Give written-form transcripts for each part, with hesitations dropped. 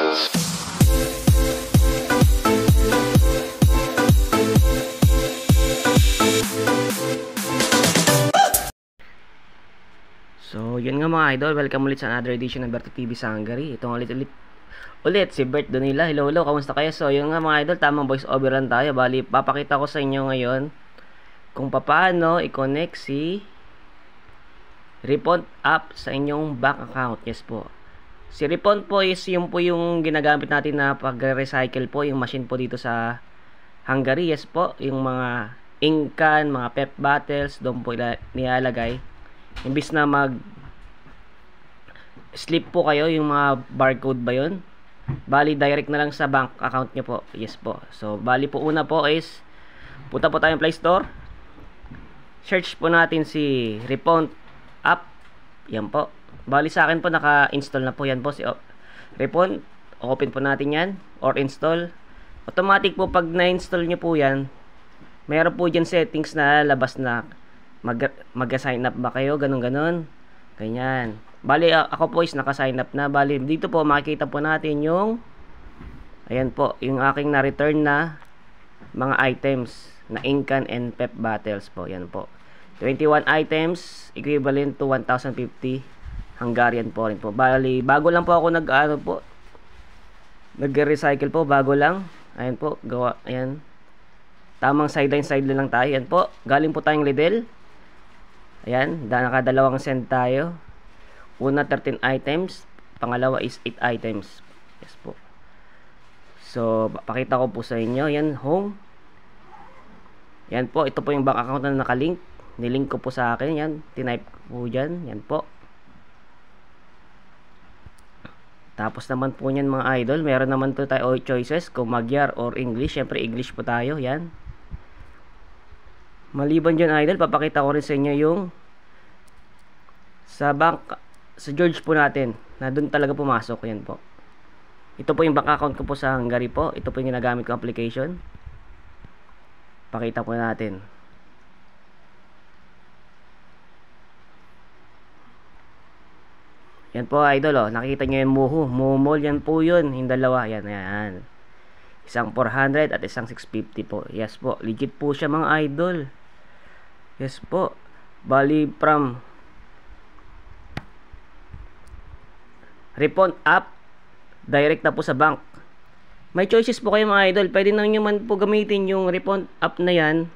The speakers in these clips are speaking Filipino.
So, yun nga mga idol, welcome ulit sa another edition ng Berto TV sa Hungary. Itong ulit si Bert Donila. Hello, kamusta kayo? So, yun nga mga idol, tamang voice over lang tayo. Bali, papakita ko sa inyo ngayon kung paano i-connect si Ripon app sa inyong bank account. Yes po. Si Ripon po is yung po yung ginagamit natin na pag-recycle po yung machine po dito sa Hungary. Yes po, yung mga ink can, mga pep bottles, doon po nilalagay. Imbis na mag slip po kayo, yung mga barcode ba yun, bali direct na lang sa bank account nyo po. Yes po. So bali po una po is punta po tayong Play Store, search po natin si Ripon app. Yan po. Bali sa akin po naka-install na po. Yan po si Ripon. Open po natin yan or install. Automatic po pag na-install nyo po yan, meron po dyan settings na labas na mag-sign up ba kayo, ganun. Ganyan. Bali, ako po is naka-sign up na. Bali, dito po makikita po natin yung ayan po, yung aking na-return na mga items na ink can and pep bottles po. Yan po. 21 items, equivalent to 1,050 Hungarian po rin po. Bali, bago lang po ako nag-recycle po. Bago lang. Ayan po, gawa. Ayan. Tamang side lang tayo. Ayan po. Galing po tayong Lidl. Ayan, nakadalawang send tayo. Una 13 items, pangalawa is 8 items. Yes po. So, pakita ko po sa inyo. Yan, home. Yan po, ito po yung bank account na nakalink. Nilink ko po sa akin. Yan, tinype po dyan. Yan po. Tapos naman po yan mga idol, meron naman po tayo choices kung Magyar or English. Siyempre English po tayo. Yan. Maliban dyan idol, papakita ko rin sa inyo yung sa George po natin na doon talaga pumasok. Yan po. Ito po yung bank account ko po sa Hungary po. Ito po yung ginagamit ko application. Pakita po natin. Yan po idol, oh. Nakita nyo yung Mumol, yan po yun. Yung dalawa, yan. Isang 400 at isang 650 po. Yes po, legit po siya mga idol. Yes po. Bali from Ripon app, direct na po sa bank. May choices po kayo mga idol. Pwede na nyo man po gamitin yung Ripon app na yan.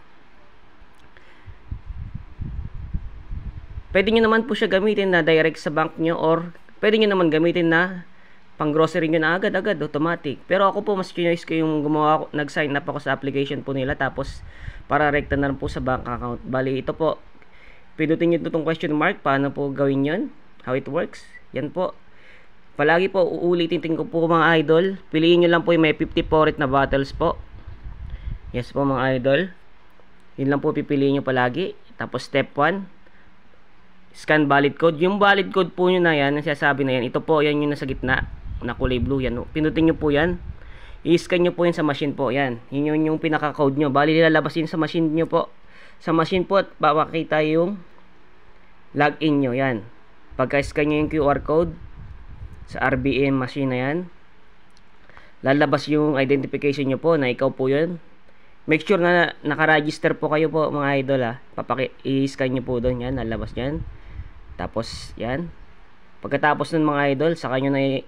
Pwede nyo naman po siya gamitin na direct sa bank nyo, or pwede nyo naman gamitin na pang grocery nyo na agad-agad, automatic. Pero ako po, mas choice ko yung nag-sign up ako sa application po nila, tapos para rekta na lang po sa bank account. Bali, ito po, pinutin nyo itong question mark, paano po gawin yun, how it works. Yan po. Palagi po, uulitin ko po mga idol, piliin nyo lang po yung may 54 na bottles po. Yes po mga idol. Yun lang po pipiliin nyo palagi. Tapos step 1, scan valid code. Yung valid code po nyo na yan, ang sinasabi na yan, ito po, yan yung nasa gitna, na kulay blue, yan. Pinutin nyo po yan. I-scan nyo po yan sa machine po. Yan. Yun yung pinaka-code nyo. Bali, nilalabas yun sa machine nyo po. Sa machine po at papakita yung login nyo. Yan. Pagka-scan nyo yung QR code sa RBM machine na yan, lalabas yung identification nyo po na ikaw po yun. Make sure na naka-register po kayo po mga idol ha. I-scan nyo po doon. Yan. Lalabas yan. Tapos yan. Pagkatapos nun mga idol, saka nyo na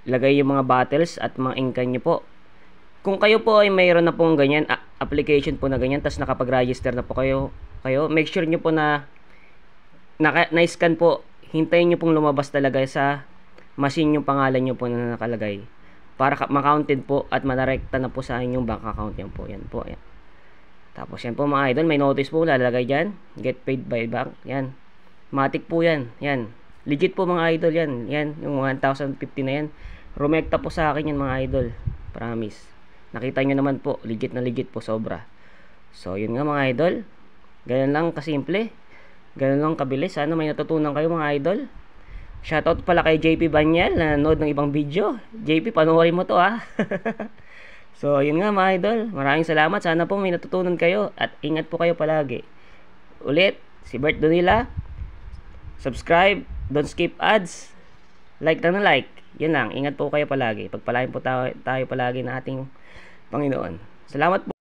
lagay yung mga bottles at mga inkan nyo po. Kung kayo po ay mayroon na pong ganyan application po na ganyan, tapos nakapag-register na po kayo, make sure nyo po na na-scan po. Hintayin nyo pong lumabas talaga sa machine yung pangalan nyo po na nakalagay, para ma-counted po at manarekta na po sa inyong bank account yan po. Yan po. Yan. Tapos yan po mga idol, may notice po lalagay dyan, get paid by bank. Yan. Matic po yan. Yan. Legit po mga idol yan. Yan. Yung 1,050 na yan. Rumekta po sa akin yan mga idol. Promise. Nakita nyo naman po. Legit na legit po sobra. So yun nga mga idol. Ganun lang kasimple. Ganun lang kabilis. Sana may natutunan kayo mga idol. Shoutout pala kay JP Banyal na nanood ng ibang video. JP, panoorin mo to ha. So yun nga mga idol. Maraming salamat. Sana po may natutunan kayo. At ingat po kayo palagi. Ulit, si Bert Donila. Subscribe, don't skip ads, like na like. Yan lang, ingat po kayo palagi. Pagpalain po tayo palagi ng ating Panginoon. Salamat po.